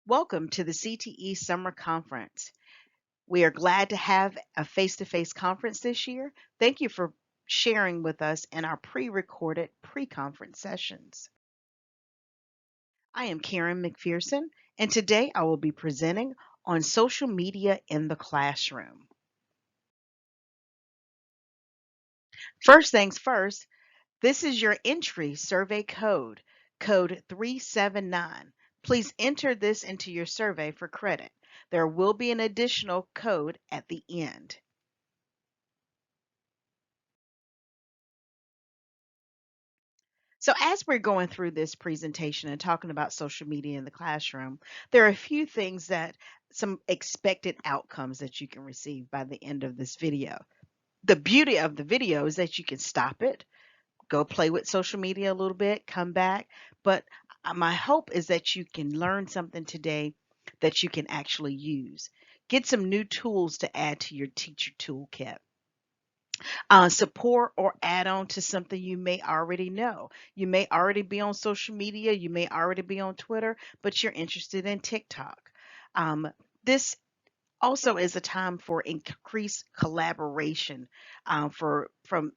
Welcome to the CTE Summer Conference. We are glad to have a face to face conference this year. Thank you for sharing with us in our pre recorded pre conference sessions. I am Karen McPherson, and today I will be presenting on social media in the classroom. First things first, this is your entry survey code, code 379. Please enter this into your survey for credit. There will be an additional code at the end. So, as we're going through this presentation and talking about social media in the classroom, there are a few things that some expected outcomes that you can receive by the end of this video. The beauty of the video is that you can stop it, go play with social media a little bit, come back. But my hope is that you can learn something today that you can actually use. Get some new tools to add to your teacher toolkit. Support or add on to something you may already know. You may already be on social media, you may already be on Twitter, but you're interested in TikTok. This also is a time for increased collaboration for from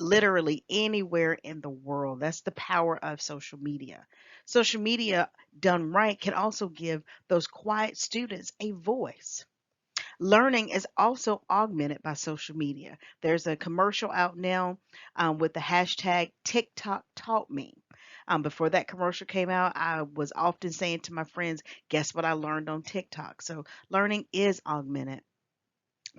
literally anywhere in the world. That's the power of social media. Social media done right can also give those quiet students a voice. Learning is also augmented by social media. There's a commercial out now with the hashtag TikTok taught me. Before that commercial came out, I was often saying to my friends, guess what I learned on TikTok? So learning is augmented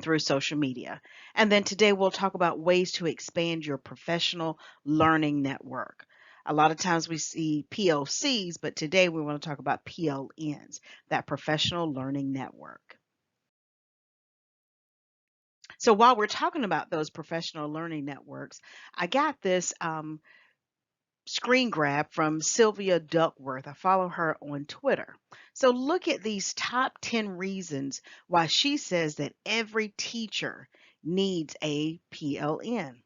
through social media. And then today we'll talk about ways to expand your professional learning network. A lot of times we see PLCs, but today we want to talk about PLNs, that professional learning network. So while we're talking about those professional learning networks, I got this screen grab from Sylvia Duckworth. I follow her on Twitter. So look at these top 10 reasons why she says that every teacher needs a PLN.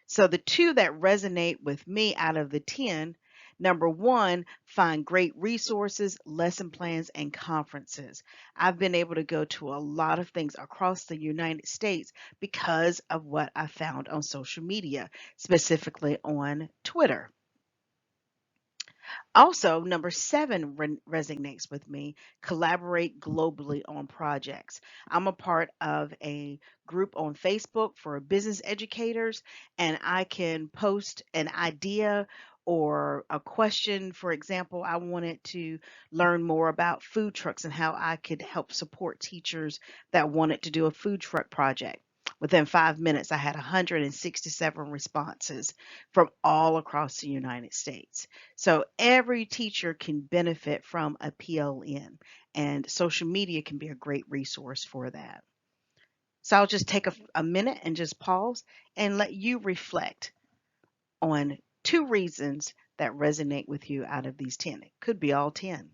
So the two that resonate with me out of the 10, number one, find great resources, lesson plans, and conferences. I've been able to go to a lot of things across the United States because of what I found on social media, specifically on Twitter. Also, number seven resonates with me. Collaborate globally on projects. I'm a part of a group on Facebook for business educators, and I can post an idea or a question. For example, I wanted to learn more about food trucks and how I could help support teachers that wanted to do a food truck project. Within 5 minutes, I had 167 responses from all across the United States. So every teacher can benefit from a PLN, and social media can be a great resource for that. So I'll just take a minute and just pause and let you reflect on two reasons that resonate with you out of these 10. It could be all 10.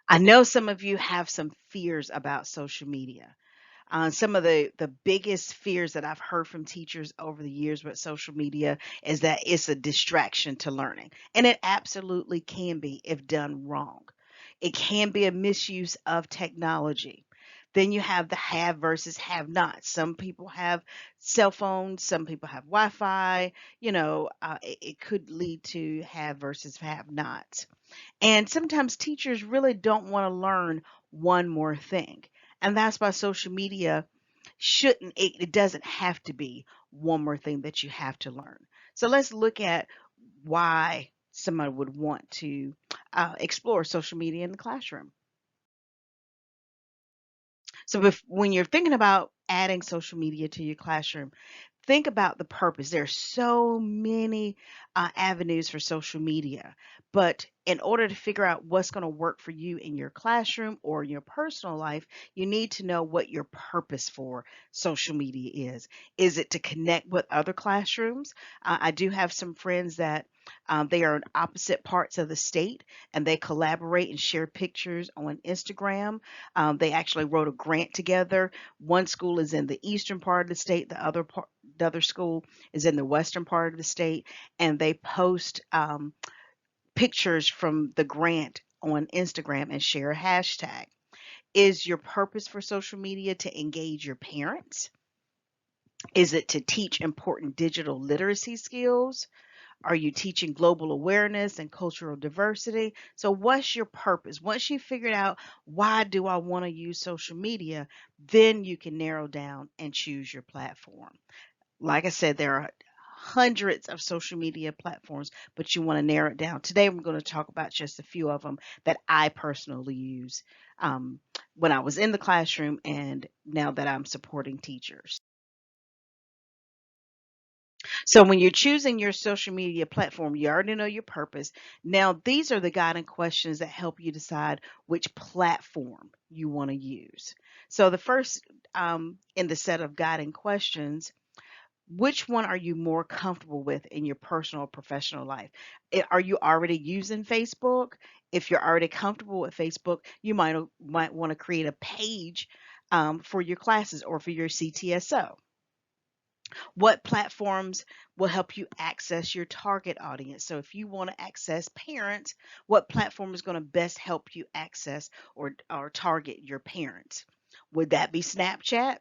I know some of you have some fears about social media. Some of the biggest fears that I've heard from teachers over the years with social media is that it's a distraction to learning, and it absolutely can be if done wrong. It can be a misuse of technology. Then you have the have versus have not. Some people have cell phones, some people have Wi-Fi. It could lead to have versus have nots. And sometimes teachers really don't want to learn one more thing. And that's why social media it doesn't have to be one more thing that you have to learn. So let's look at why somebody would want to explore social media in the classroom. So when you're thinking about adding social media to your classroom, think about the purpose. There's so many avenues for social media, but in order to figure out what's going to work for you in your classroom or in your personal life, you need to know what your purpose for social media is. Is it to connect with other classrooms? I do have some friends that they are in opposite parts of the state, and they collaborate and share pictures on Instagram. They actually wrote a grant together. One school is in the eastern part of the state, the other school is in the western part of the state, and they post pictures from the grant on Instagram and share a hashtag. Is your purpose for social media to engage your parents? Is it to teach important digital literacy skills? Are you teaching global awareness and cultural diversity? So, what's your purpose? Once you figured out why do I want to use social media, then you can narrow down and choose your platform. Like I said, there are hundreds of social media platforms, but you want to narrow it down. Today, we're going to talk about just a few of them that I personally use when I was in the classroom and now that I'm supporting teachers. So when you're choosing your social media platform, you already know your purpose. Now, these are the guiding questions that help you decide which platform you want to use. So the first in the set of guiding questions, which one are you more comfortable with in your personal or professional life? Are you already using Facebook? If you're already comfortable with Facebook, you might want to create a page for your classes or for your CTSO. What platforms will help you access your target audience? So if you want to access parents, what platform is going to best help you access or target your parents? Would that be Snapchat?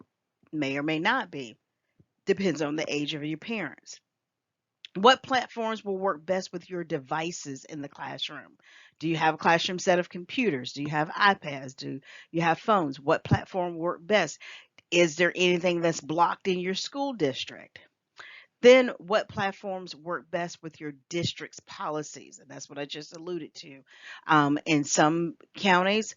May or may not be. Depends on the age of your parents. What platforms will work best with your devices in the classroom? Do you have a classroom set of computers? Do you have iPads? Do you have phones? What platform will work best? Is there anything that's blocked in your school district? Then what platforms work best with your district's policies? And that's what I just alluded to. In some counties,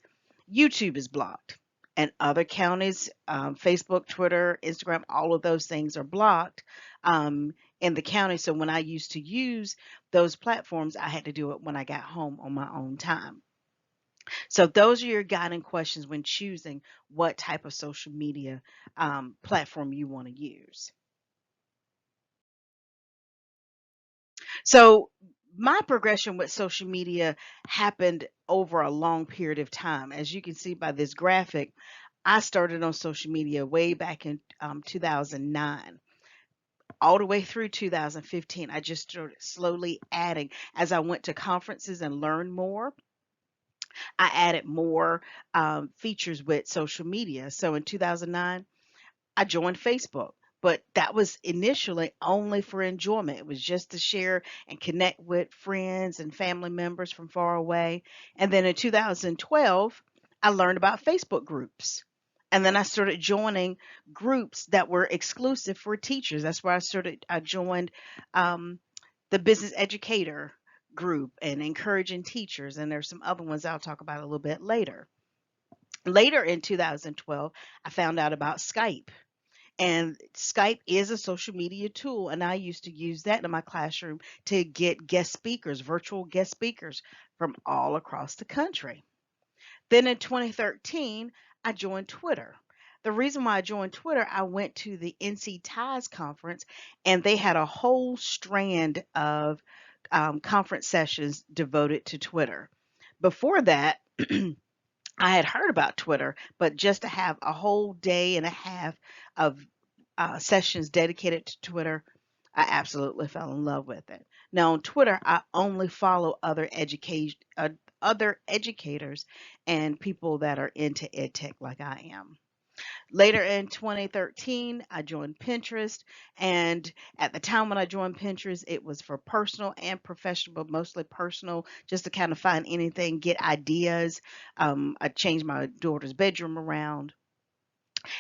YouTube is blocked. And other counties, Facebook, Twitter, Instagram, all of those things are blocked in the county. So when I used to use those platforms, I had to do it when I got home on my own time. So those are your guiding questions when choosing what type of social media platform you want to use. So my progression with social media happened over a long period of time. As you can see by this graphic, I started on social media way back in 2009. All the way through 2015, I just started slowly adding as I went to conferences and learned more. I added more features with social media. So in 2009, I joined Facebook, but that was initially only for enjoyment. It was just to share and connect with friends and family members from far away. And then in 2012, I learned about Facebook groups. And then I started joining groups that were exclusive for teachers. That's where I joined um, the business educator group and encouraging teachers. And there's some other ones I'll talk about a little bit later. Later in 2012, I found out about Skype, and Skype is a social media tool, and I used to use that in my classroom to get guest speakers, virtual guest speakers from all across the country. Then in 2013, I joined Twitter. The reason why I joined Twitter, I went to the NC Ties conference, and they had a whole strand of conference sessions devoted to Twitter. Before that, I had heard about Twitter, but just to have a whole day and a half of sessions dedicated to Twitter, I absolutely fell in love with it. Now on Twitter, I only follow other educators and people that are into ed tech like I am. Later in 2013, I joined Pinterest. And at the time when I joined Pinterest, it was for personal and professional, but mostly personal, just to kind of find anything, get ideas. I changed my daughter's bedroom around.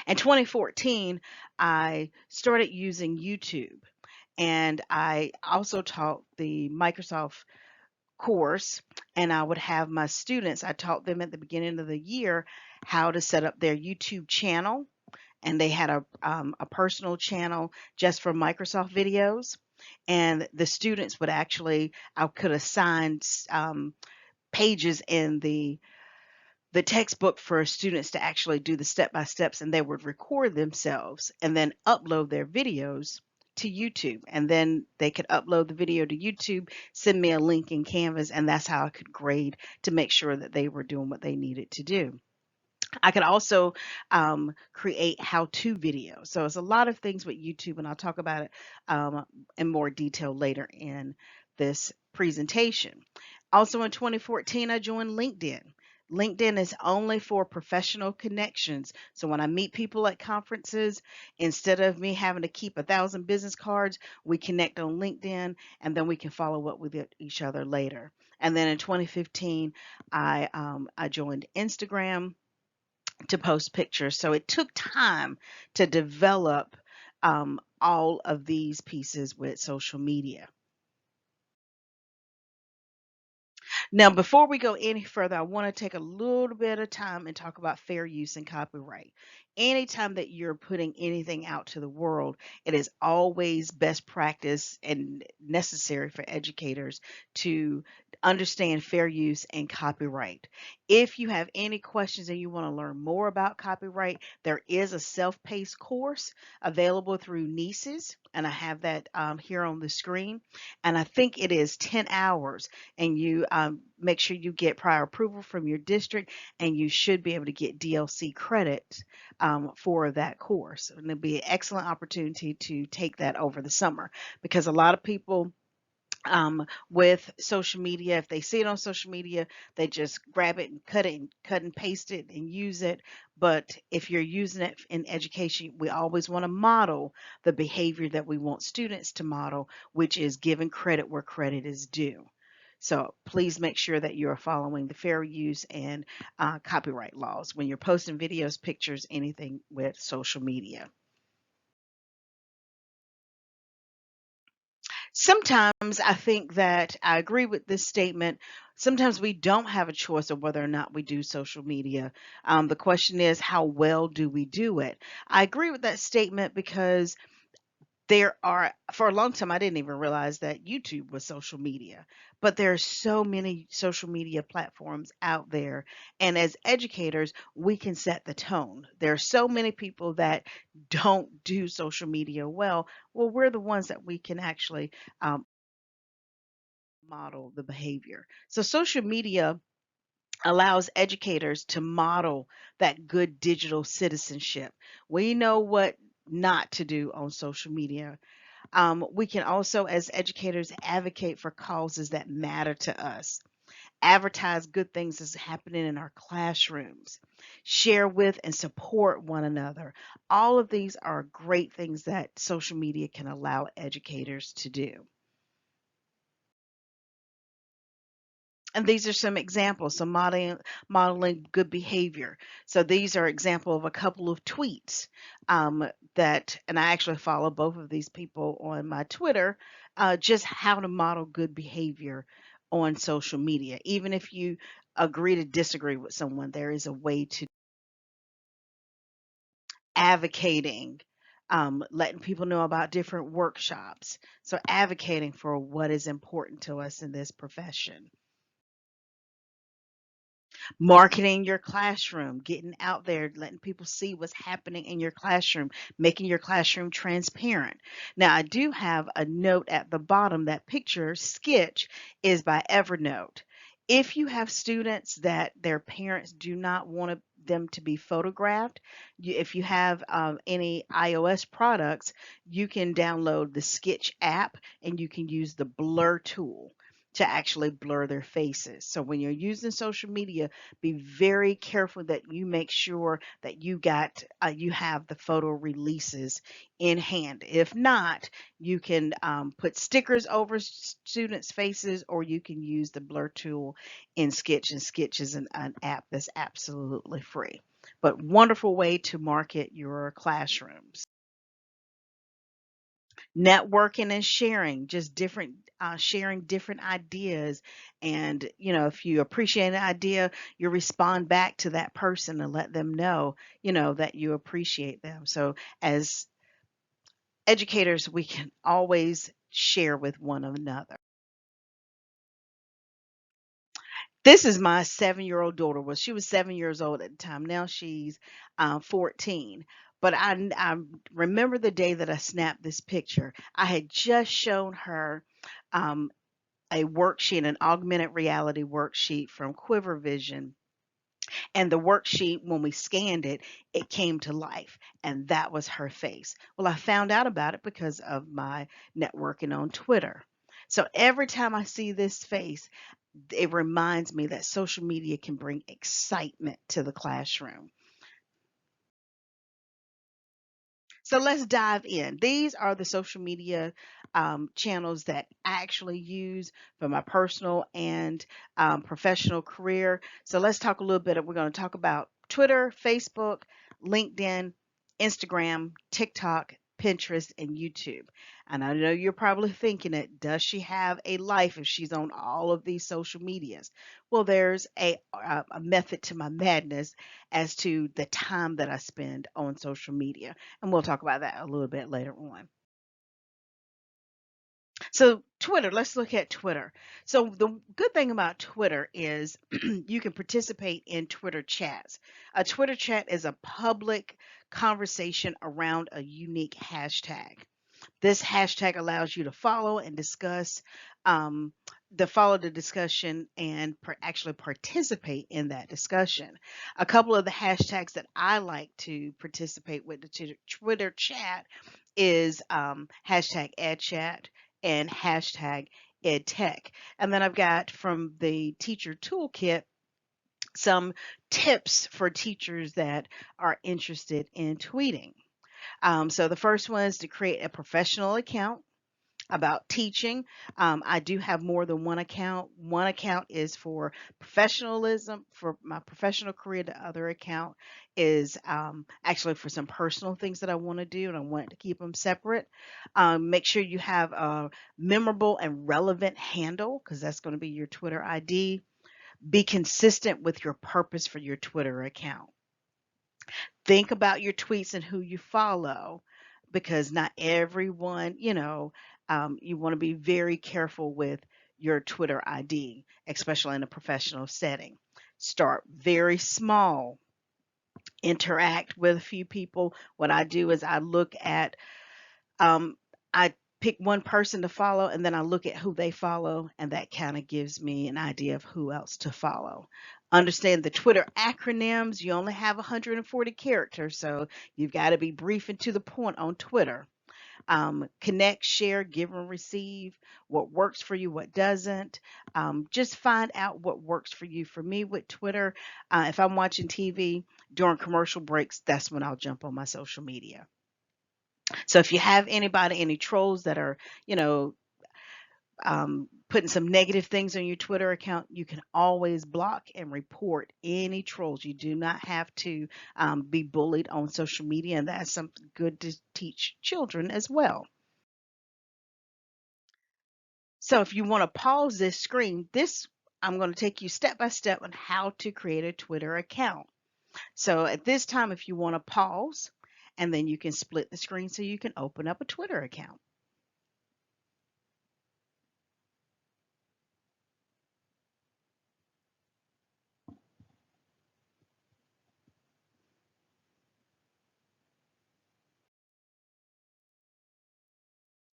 In 2014, I started using YouTube. And I also taught the Microsoft course, and I would have my students, I taught them at the beginning of the year how to set up their YouTube channel and they had a personal channel just for Microsoft videos. And the students would actually, I could assign pages in the textbook for students to actually do the step by steps, and they would record themselves and then upload their videos to YouTube. And then they could upload the video to YouTube, send me a link in Canvas, and that's how I could grade to make sure that they were doing what they needed to do. I could also create how-to videos. So it's a lot of things with YouTube, and I'll talk about it in more detail later in this presentation. Also in 2014, I joined LinkedIn. LinkedIn is only for professional connections. So when I meet people at conferences, instead of me having to keep 1,000 business cards, we connect on LinkedIn, and then we can follow up with each other later. And then in 2015, I joined Instagram to post pictures. So it took time to develop all of these pieces with social media. Now, before we go any further, I want to take a little bit of time and talk about fair use and copyright. Anytime that you're putting anything out to the world, it is always best practice and necessary for educators to understand fair use and copyright. If you have any questions and you want to learn more about copyright, there is a self-paced course available through NICES, and I have that here on the screen. And I think it is 10 hours, and you make sure you get prior approval from your district, and you should be able to get DLC credit for that course. And it'll be an excellent opportunity to take that over the summer, because a lot of people with social media, if they see it on social media, they just grab it and cut and paste it and use it. But if you're using it in education, we always want to model the behavior that we want students to model, which is giving credit where credit is due. So please make sure that you are following the fair use and copyright laws when you're posting videos, pictures, anything with social media. Sometimes I think that I agree with this statement. Sometimes we don't have a choice of whether or not we do social media. The question is, how well do we do it? I agree with that statement because there are, for a long time, I didn't even realize that YouTube was social media, but there are so many social media platforms out there. And as educators, we can set the tone. There are so many people that don't do social media well. Well, we're the ones that we can actually model the behavior. So social media allows educators to model that good digital citizenship. We know what not to do on social media. We can also, as educators, advocate for causes that matter to us, advertise good things that's happening in our classrooms, share with and support one another. All of these are great things that social media can allow educators to do. And these are some examples. So modeling good behavior. So these are example of a couple of tweets that, and I actually follow both of these people on my Twitter, just how to model good behavior on social media. Even if you agree to disagree with someone, there is a way to advocating, letting people know about different workshops. So advocating for what is important to us in this profession. Marketing your classroom, getting out there, letting people see what's happening in your classroom, making your classroom transparent. Now, I do have a note at the bottom. That picture sketch is by Evernote. If you have students that their parents do not want them to be photographed, if you have any iOS products, you can download the Sketch app and you can use the blur tool to actually blur their faces. So when you're using social media, be very careful that you make sure that you have the photo releases in hand. If not, you can put stickers over students' faces, or you can use the blur tool in Sketch. And Sketch is an app that's absolutely free, but wonderful way to market your classrooms. Networking and sharing, just different sharing different ideas. And, if you appreciate an idea, you respond back to that person and let them know, that you appreciate them. So as educators, we can always share with one another. This is my 7-year-old daughter. Well, she was 7 years old at the time. Now she's 14. But I remember the day that I snapped this picture. I had just shown her um, a worksheet, an augmented reality worksheet from Quiver Vision. And the worksheet, when we scanned it, it came to life. And that was her face. Well, I found out about it because of my networking on Twitter. So every time I see this face, it reminds me that social media can bring excitement to the classroom. So let's dive in. These are the social media channels that I actually use for my personal and professional career. So let's talk a little bit. We're going to talk about Twitter, Facebook, LinkedIn, Instagram, TikTok, Pinterest, and YouTube. And I know you're probably thinking it, does she have a life if she's on all of these social medias? Well, there's a method to my madness as to the time that I spend on social media. And we'll talk about that a little bit later on. So, Twitter, let's look at Twitter. So, the good thing about Twitter is you can participate in Twitter chats. A Twitter chat is a public conversation around a unique hashtag. This hashtag allows you to follow and discuss, um, follow the discussion and actually participate in that discussion. A couple of the hashtags that I like to participate with the Twitter chat is hashtag EdChat and hashtag EdTech. And then I've got from the teacher toolkit some tips for teachers that are interested in tweeting. So the first one is to create a professional account about teaching. I do have more than one account. One account is for professionalism, for my professional career. The other account is actually for some personal things that I want to do, and I want to keep them separate. Make sure you have a memorable and relevant handle because that's going to be your Twitter ID. Be consistent with your purpose for your Twitter account. Think about your tweets and who you follow because not everyone, you want to be very careful with your Twitter ID, especially in a professional setting. Start very small, interact with a few people. What I do is I look at I pick one person to follow and then I look at who they follow, and that kind of gives me an idea of who else to follow. Understand the Twitter acronyms. You only have 140 characters, so you've got to be brief and to the point on Twitter. Connect, share, give and receive. What works for you, what doesn't. Just find out what works for you. For me with Twitter, if I'm watching TV during commercial breaks, that's when I'll jump on my social media. So if you have anybody, any trolls that are, you know, putting some negative things on your Twitter account, you can always block and report any trolls. You do not have to be bullied on social media, and that's something good to teach children as well. So if you want to pause this screen, I'm going to take you step by step on how to create a Twitter account. So at this time, if you want to pause, and then you can split the screen so you can open up a Twitter account.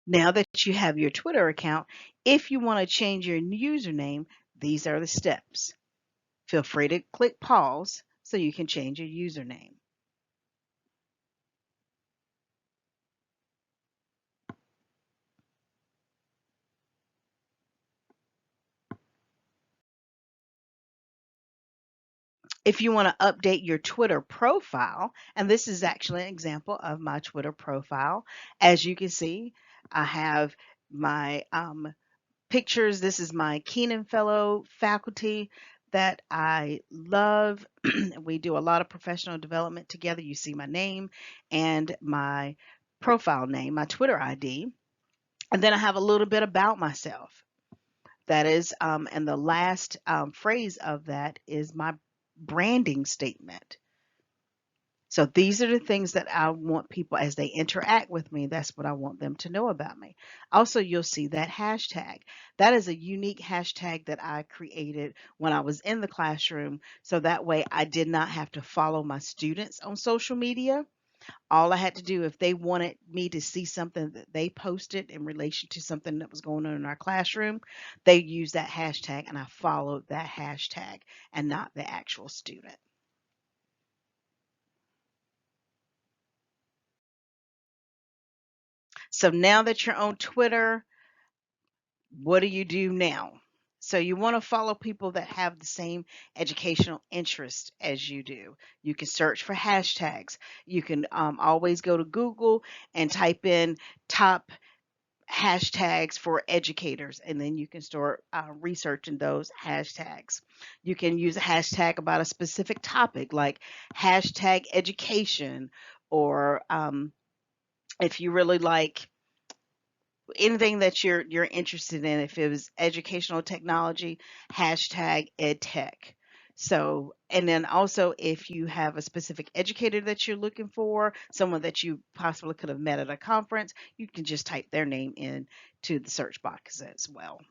Now that you have your Twitter account, if you want to change your username, these are the steps. Feel free to click pause so you can change your username. If you want to update your Twitter profile, and this is actually an example of my Twitter profile, as you can see, I have my pictures. This is my Keenan Fellow faculty that I love. We do a lot of professional development together. You see my name and my profile name, my Twitter ID. And then I have a little bit about myself. That is, and the last phrase of that is my branding statement. So these are the things that I want people as they interact with me. That's what I want them to know about me. Also, you'll see that hashtag. That is a unique hashtag that I created when I was in the classroom. So that way I did not have to follow my students on social media. All I had to do, if they wanted me to see something that they posted in relation to something that was going on in our classroom, they used that hashtag and I followed that hashtag and not the actual student. So now that you're on Twitter, what do you do now? So you want to follow people that have the same educational interest as you do. You can search for hashtags. You can always go to Google and type in top hashtags for educators, and then you can start researching those hashtags. You can use a hashtag about a specific topic, like hashtag education, or if you really like anything that you're interested in. If it was educational technology, hashtag edtech. So, and then also if you have a specific educator that you're looking for, someone that you possibly could have met at a conference, you can just type their name in to the search box as well.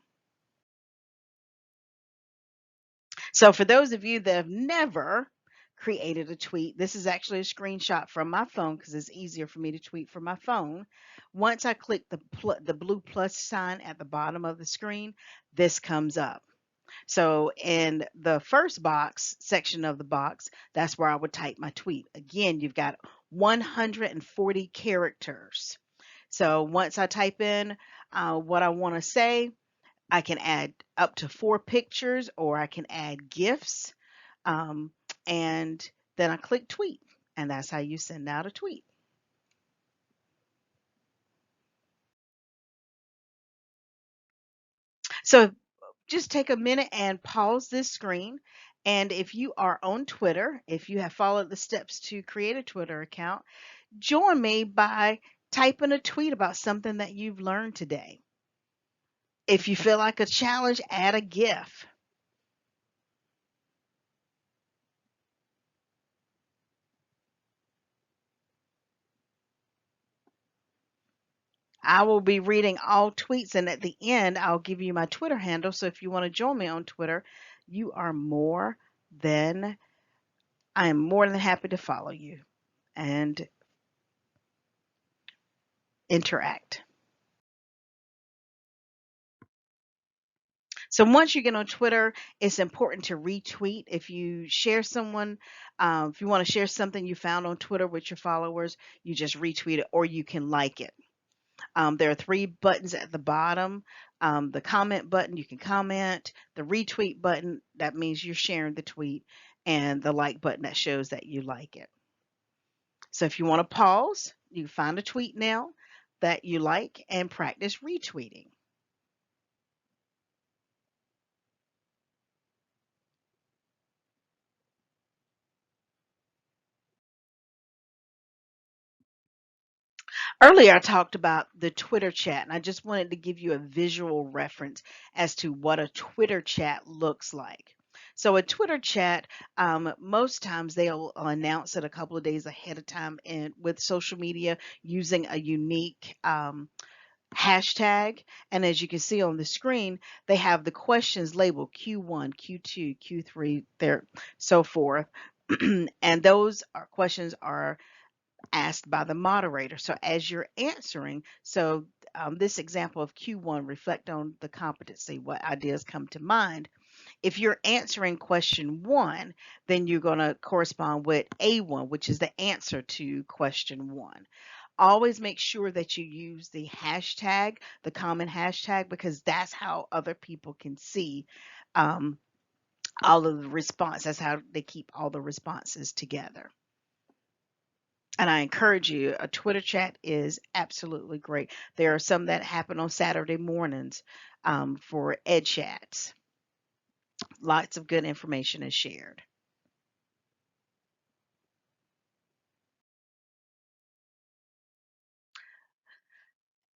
So for those of you that have never created a tweet, this is actually a screenshot from my phone because it's easier for me to tweet from my phone. Once I click the blue plus sign at the bottom of the screen, this comes up. So in the first box section of the box, that's where I would type my tweet. Again, you've got 140 characters. So once I type in what I want to say, I can add up to 4 pictures or I can add GIFs. Um, and then I click tweet, and that's how you send out a tweet. So just take a minute and pause this screen. And if you are on Twitter, if you have followed the steps to create a Twitter account, join me by typing a tweet about something that you've learned today. If you feel like a challenge, add a GIF. I will be reading all tweets, and at the end, I'll give you my Twitter handle. So if you want to join me on Twitter, you are than, I am more than happy to follow you and interact. So once you get on Twitter, it's important to retweet. If you share someone, if you want to share something you found on Twitter with your followers, you just retweet it or you can like it. There are 3 buttons at the bottom. The comment button, you can comment. The retweet button, that means you're sharing the tweet. And the like button, that shows that you like it. So if you want to pause, you find a tweet now that you like and practice retweeting. Earlier, I talked about the Twitter chat, and I just wanted to give you a visual reference as to what a Twitter chat looks like. So, a Twitter chat, most times they'll announce it a couple of days ahead of time, and with social media using a unique hashtag. And as you can see on the screen, they have the questions labeled Q1, Q2, Q3, there, so forth. And those questions are asked by the moderator. So as you're answering, so this example of Q1, reflect on the competency, what ideas come to mind. If you're answering question 1, then you're going to correspond with A1, which is the answer to question 1. Always make sure that you use the hashtag, the common hashtag, because that's how other people can see um, all of the response. That's how they keep all the responses together. And I encourage you, a Twitter chat is absolutely great. There are some that happen on Saturday mornings for Ed Chats. Lots of good information is shared.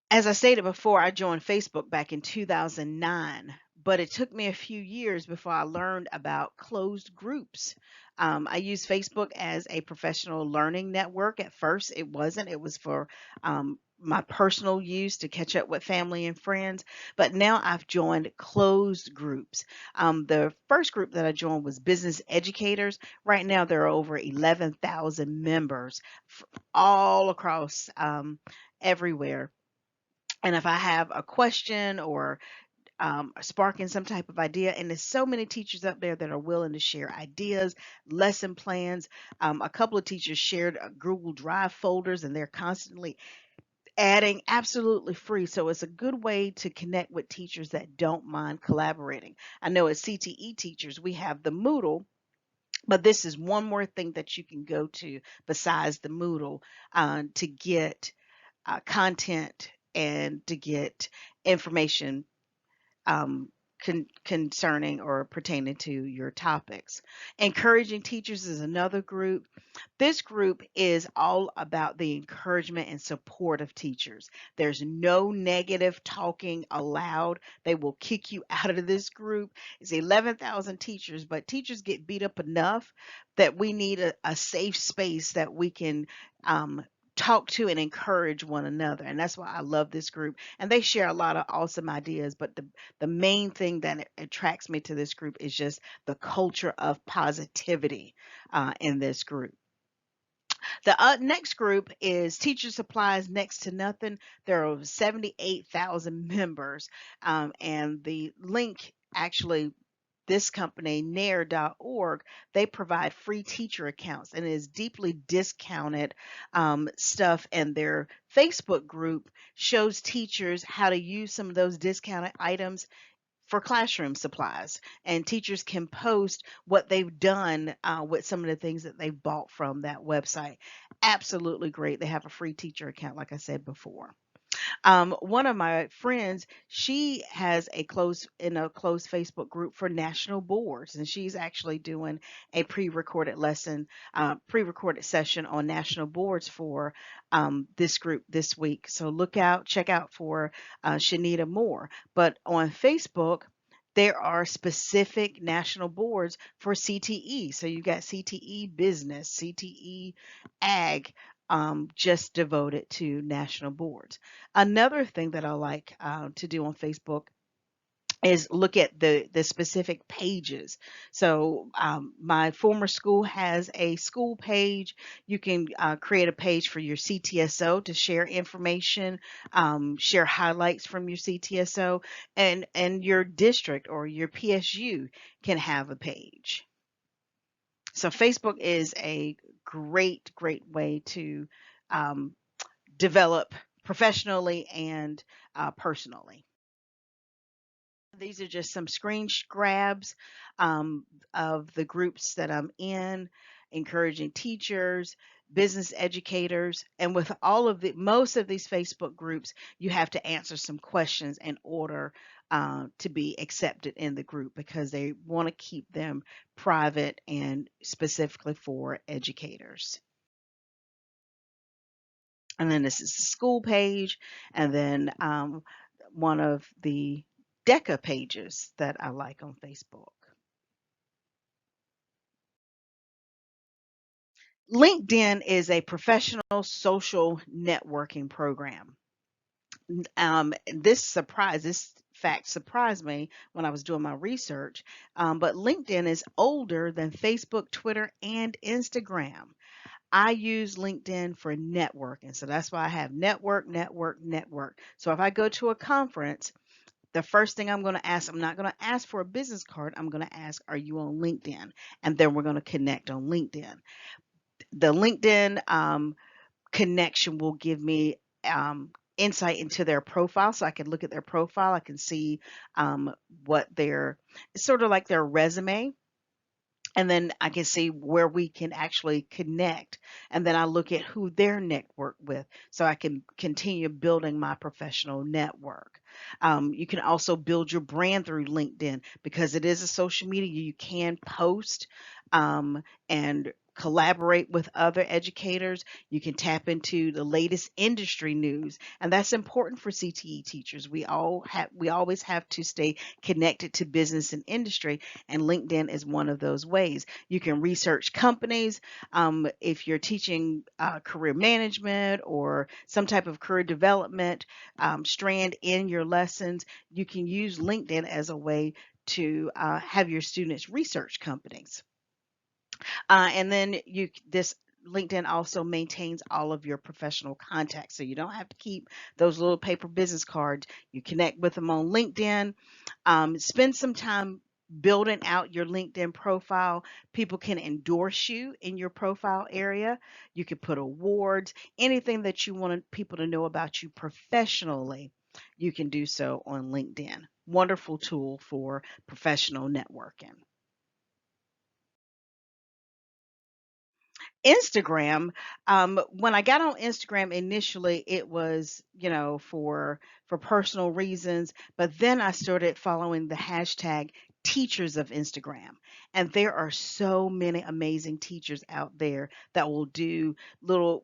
As I stated before, I joined Facebook back in 2009, but it took me a few years before I learned about closed groups. I used Facebook as a professional learning network. At first, it wasn't, it was for my personal use to catch up with family and friends. But now I've joined closed groups. The first group that I joined was Business Educators. Right now, there are over 11,000 members all across everywhere. And if I have a question or sparking some type of idea, and there's so many teachers up there that are willing to share ideas, lesson plans. A couple of teachers shared Google Drive folders, and they're constantly adding absolutely free. So it's a good way to connect with teachers that don't mind collaborating. I know as CTE teachers, we have the Moodle. But this is one more thing that you can go to besides the Moodle to get content and to get information um, concerning or pertaining to your topics. Encouraging teachers is another group. This group is all about the encouragement and support of teachers. There's no negative talking allowed. They will kick you out of this group. It's 11,000 teachers, but teachers get beat up enough that we need a safe space that we can um, talk to and encourage one another. And that's why I love this group. And they share a lot of awesome ideas. But the main thing that attracts me to this group is just the culture of positivity in this group. The next group is Teacher Supplies Next to Nothing. There are over 78,000 members, and the link actually, this company, nair.org, they provide free teacher accounts and it is deeply discounted stuff. And their Facebook group shows teachers how to use some of those discounted items for classroom supplies, and teachers can post what they've done with some of the things that they've bought from that website. Absolutely great. They have a free teacher account, like I said before. One of my friends, she has a closed Facebook group for national boards, and she's actually doing a pre-recorded session on national boards for this group this week. So check out for Shanita Moore. But on Facebook, there are specific national boards for CTE. So you got CTE business, CTE ag, just devoted to national boards. Another thing that I like to do on Facebook is look at the specific pages. So my former school has a school page. You can create a page for your CTSO to share information, share highlights from your CTSO, and your district or your PSU can have a page. So Facebook is a great way to um, develop professionally and personally. These are just some grabs of the groups that I'm in, encouraging teachers, business educators, and with all of the most of these Facebook groups, you have to answer some questions in order to be accepted in the group because they want to keep them private and specifically for educators. And then this is the school page, and then one of the DECA pages that I like on Facebook. LinkedIn is a professional social networking program. This fact surprised me when I was doing my research, but LinkedIn is older than Facebook, Twitter, and Instagram. I use LinkedIn for networking. So that's why I have network. So if I go to a conference, the first thing I'm going to ask, I'm not going to ask for a business card. I'm going to ask, are you on LinkedIn? And then we're going to connect on LinkedIn. The LinkedIn connection will give me insight into their profile. So I can look at their profile. I can see what it's sort of like their resume, and then I can see where we can actually connect. And then I look at who they're networked with so I can continue building my professional network. You can also build your brand through LinkedIn because it is a social media. You can post and collaborate with other educators. You can tap into the latest industry news, and that's important for CTE teachers. We always have to stay connected to business and industry, and LinkedIn is one of those ways. You can research companies. If you're teaching career management or some type of career development strand in your lessons, you can use LinkedIn as a way to have your students research companies. And then this LinkedIn also maintains all of your professional contacts. So you don't have to keep those little paper business cards. You connect with them on LinkedIn. Spend some time building out your LinkedIn profile. People can endorse you in your profile area. You can put awards, anything that you want people to know about you professionally. You can do so on LinkedIn. Wonderful tool for professional networking. Instagram, when I got on Instagram initially, it was, for personal reasons, but then I started following the hashtag teachers of Instagram. And there are so many amazing teachers out there that will do little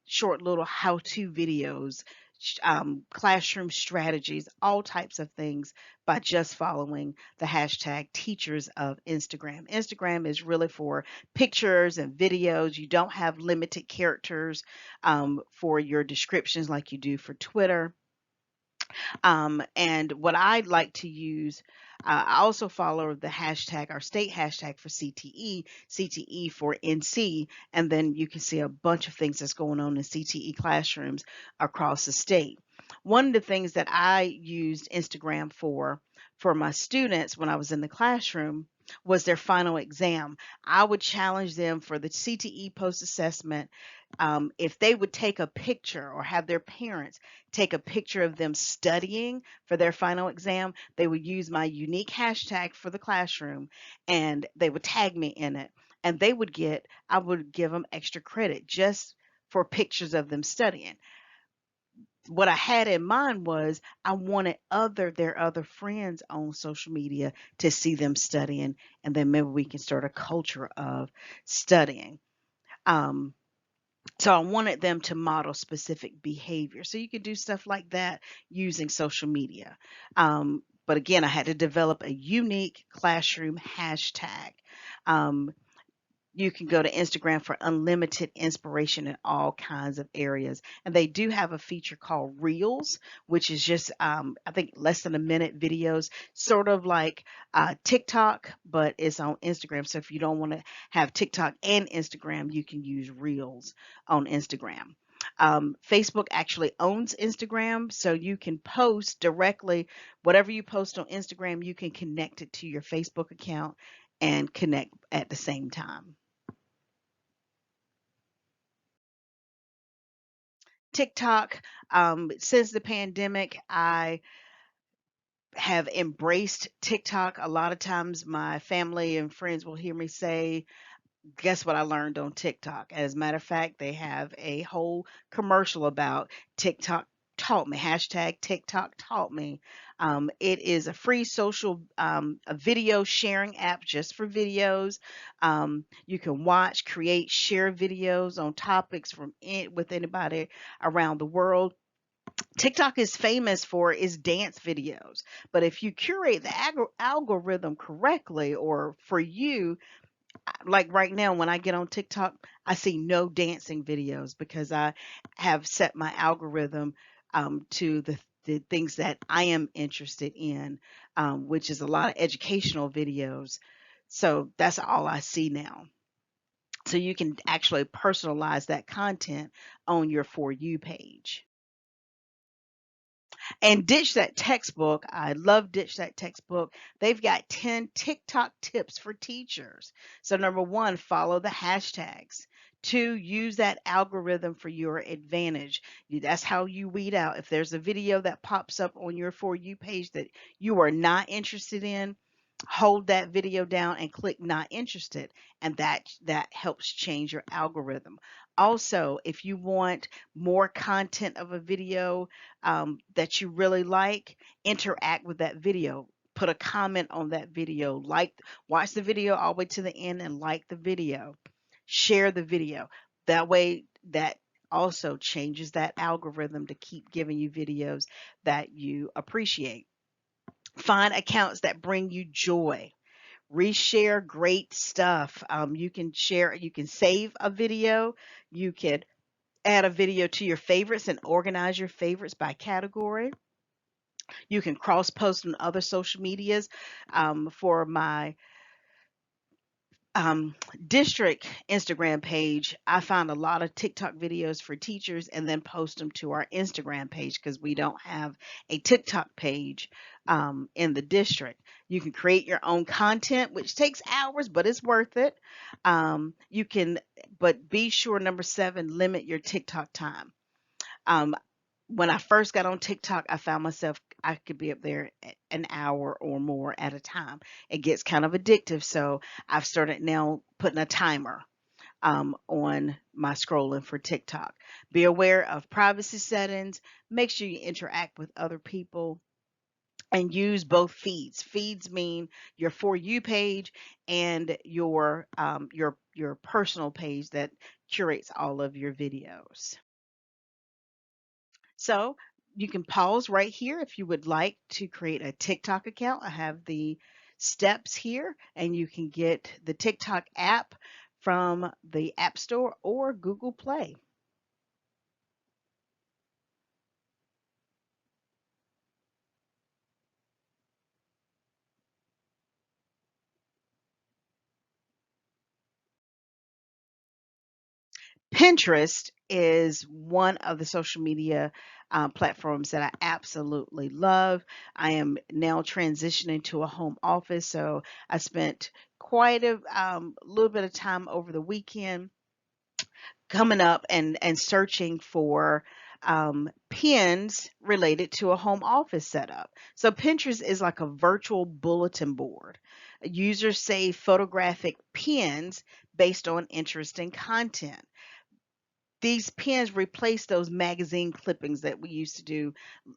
short little how-to videos, classroom strategies, all types of things by just following the hashtag teachers of Instagram. Instagram is really for pictures and videos. You don't have limited characters for your descriptions like you do for Twitter. And what I like to use, I also follow the hashtag, our state hashtag for CTE, CTE for NC, and then you can see a bunch of things that's going on in CTE classrooms across the state. One of the things that I used Instagram for my students when I was in the classroom was their final exam. I would challenge them for the CTE post assessment. If they would take a picture or have their parents take a picture of them studying for their final exam, they would use my unique hashtag for the classroom and they would tag me in it. And I would give them extra credit just for pictures of them studying. What I had in mind was I wanted their other friends on social media to see them studying, and then maybe we can start a culture of studying. Um, so I wanted them to model specific behavior. So you could do stuff like that using social media. But again, I had to develop a unique classroom hashtag. Um, you can go to Instagram for unlimited inspiration in all kinds of areas. And they do have a feature called Reels, which is just, I think, less than a minute videos, sort of like TikTok, but it's on Instagram. So if you don't want to have TikTok and Instagram, you can use Reels on Instagram. Facebook actually owns Instagram, so you can post directly whatever you post on Instagram, you can connect it to your Facebook account and connect at the same time. TikTok, since the pandemic, I have embraced TikTok. A lot of times, my family and friends will hear me say, guess what I learned on TikTok? As a matter of fact, they have a whole commercial about TikTok taught me, hashtag TikTok taught me. It is a free social a video sharing app just for videos. You can watch, create, share videos on topics with anybody around the world. TikTok is famous for its dance videos, but if you curate the algorithm correctly, or for you, like right now when I get on TikTok, I see no dancing videos because I have set my algorithm to the things that I am interested in, which is a lot of educational videos. So that's all I see now. So you can actually personalize that content on your For You page. And Ditch That Textbook, I love Ditch That Textbook. They've got 10 TikTok tips for teachers. So, number one, follow the hashtags. Two, use that algorithm for your advantage. That's how you weed out. If there's a video that pops up on your For You page that you are not interested in, hold that video down and click not interested, and that helps change your algorithm. Also, if you want more content of a video that you really like, interact with that video, put a comment on that video, watch the video all the way to the end and like the video, share the video. That way, that also changes that algorithm to keep giving you videos that you appreciate. Find accounts that bring you joy. Reshare great stuff. You can share, you can save a video, you can add a video to your favorites and organize your favorites by category. You can cross post on other social medias. For my um, district Instagram page, I found a lot of TikTok videos for teachers and then post them to our Instagram page because we don't have a TikTok page in the district. You can create your own content, which takes hours, but it's worth it. You can, but be sure, number 7, limit your TikTok time. Um, when I first got on TikTok, I found myself, I could be up there an hour or more at a time. It gets kind of addictive. So I've started now putting a timer on my scrolling for TikTok. Be aware of privacy settings. Make sure you interact with other people and use both feeds. Feeds mean your For You page and your personal page that curates all of your videos. So you can pause right here if you would like to create a TikTok account. I have the steps here, and you can get the TikTok app from the App Store or Google Play. Pinterest is one of the social media platforms that I absolutely love. I am now transitioning to a home office, so I spent quite a little bit of time over the weekend coming up and searching for pins related to a home office setup. So Pinterest is like a virtual bulletin board. Users save photographic pins based on interesting content. These pins replace those magazine clippings that we used to do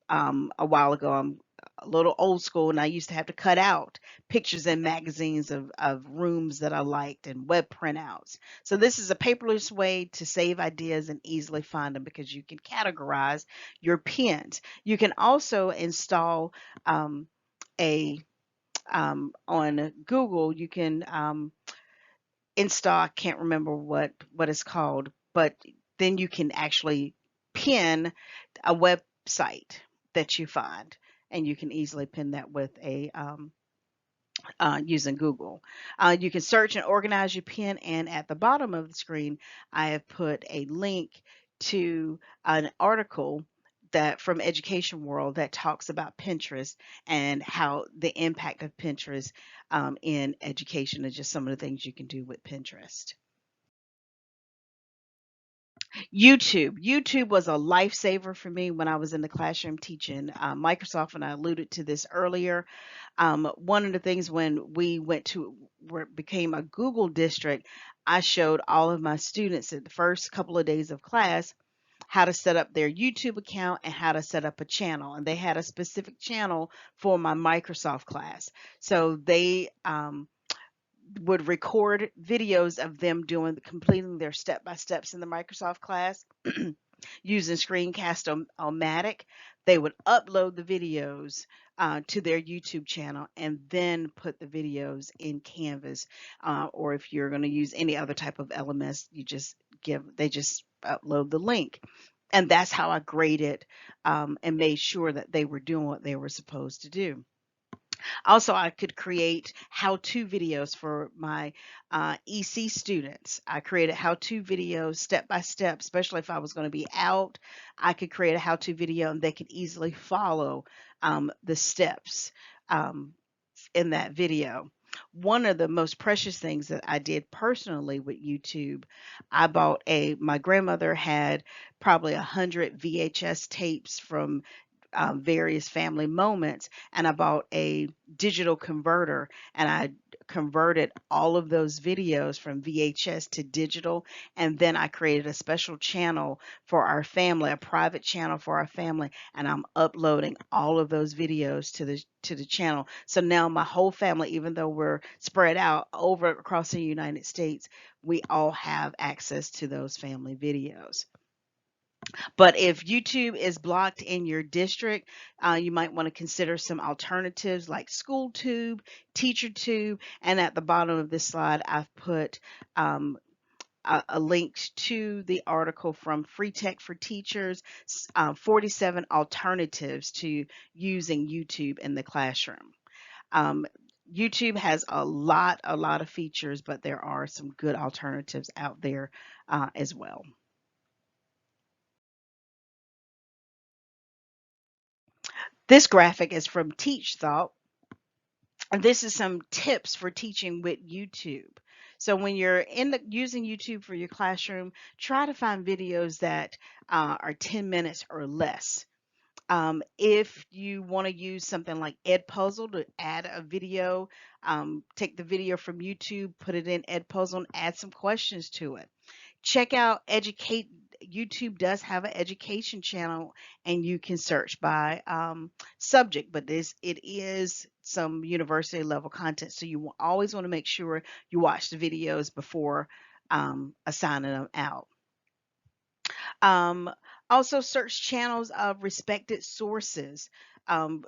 a while ago. I'm a little old school, and I used to have to cut out pictures in magazines of rooms that I liked and web printouts. So this is a paperless way to save ideas and easily find them because you can categorize your pins. You can also install a on Google. You can install. I can't remember what it's called, but then you can actually pin a website that you find, and you can easily pin that with a using Google. You can search and organize your pin, and at the bottom of the screen, I have put a link to an article that from Education World that talks about Pinterest and how the impact of Pinterest in education and just some of the things you can do with Pinterest. YouTube was a lifesaver for me when I was in the classroom teaching Microsoft, and I alluded to this earlier. One of the things when we went to where it became a Google district, I showed all of my students at the first couple of days of class how to set up their YouTube account and how to set up a channel. And they had a specific channel for my Microsoft class. So they would record videos of them doing completing their step by steps in the Microsoft class using Screencast-O-Matic. They would upload the videos to their YouTube channel and then put the videos in Canvas. Or if you're going to use any other type of LMS, they just upload the link. And that's how I graded and made sure that they were doing what they were supposed to do. Also, I could create how-to videos for my EC students. I created how-to videos step by step, especially if I was going to be out. I could create a how-to video and they could easily follow the steps in that video. One of the most precious things that I did personally with YouTube, my grandmother had probably 100 VHS tapes from various family moments, and I bought a digital converter, and I converted all of those videos from VHS to digital, and then I created a special channel for our family, a private channel for our family, and I'm uploading all of those videos to the channel. So now my whole family, even though we're spread out over across the United States, we all have access to those family videos. But if YouTube is blocked in your district, you might want to consider some alternatives like SchoolTube, TeacherTube, and at the bottom of this slide, I've put a link to the article from Free Tech for Teachers, 47 alternatives to using YouTube in the classroom. Um, YouTube has a lot of features, but there are some good alternatives out there as well. This graphic is from TeachThought, and this is some tips for teaching with YouTube. So when you're using YouTube for your classroom, try to find videos that are 10 minutes or less. If you want to use something like Edpuzzle to add a video, take the video from YouTube, put it in Edpuzzle, and add some questions to it. Check out Educate. YouTube does have an education channel, and you can search by subject, but it is some university level content, so you always want to make sure you watch the videos before assigning them out. Um, Also, search channels of respected sources.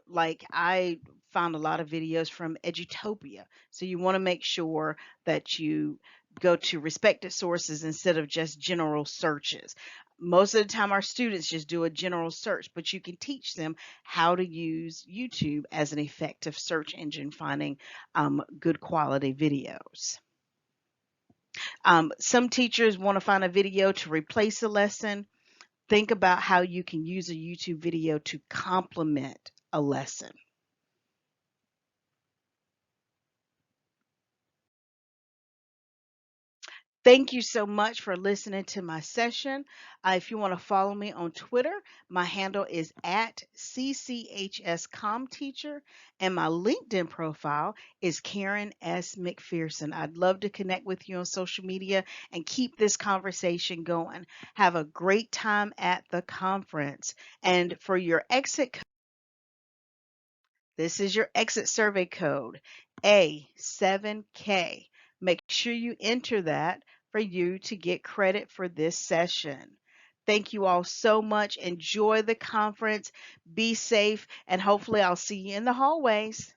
Like I found a lot of videos from Edutopia. So you want to make sure that you go to respected sources instead of just general searches. Most of the time, our students just do a general search, but you can teach them how to use YouTube as an effective search engine, finding good quality videos. Some teachers want to find a video to replace a lesson. Think about how you can use a YouTube video to complement a lesson. Thank you so much for listening to my session. If you want to follow me on Twitter, my handle is at CCHSComTeacher, and my LinkedIn profile is Karen S. McPherson. I'd love to connect with you on social media and keep this conversation going. Have a great time at the conference. And for your exit, this is your exit survey code, A7K. Make sure you enter that for you to get credit for this session. Thank you all so much. Enjoy the conference. Be safe, and hopefully I'll see you in the hallways.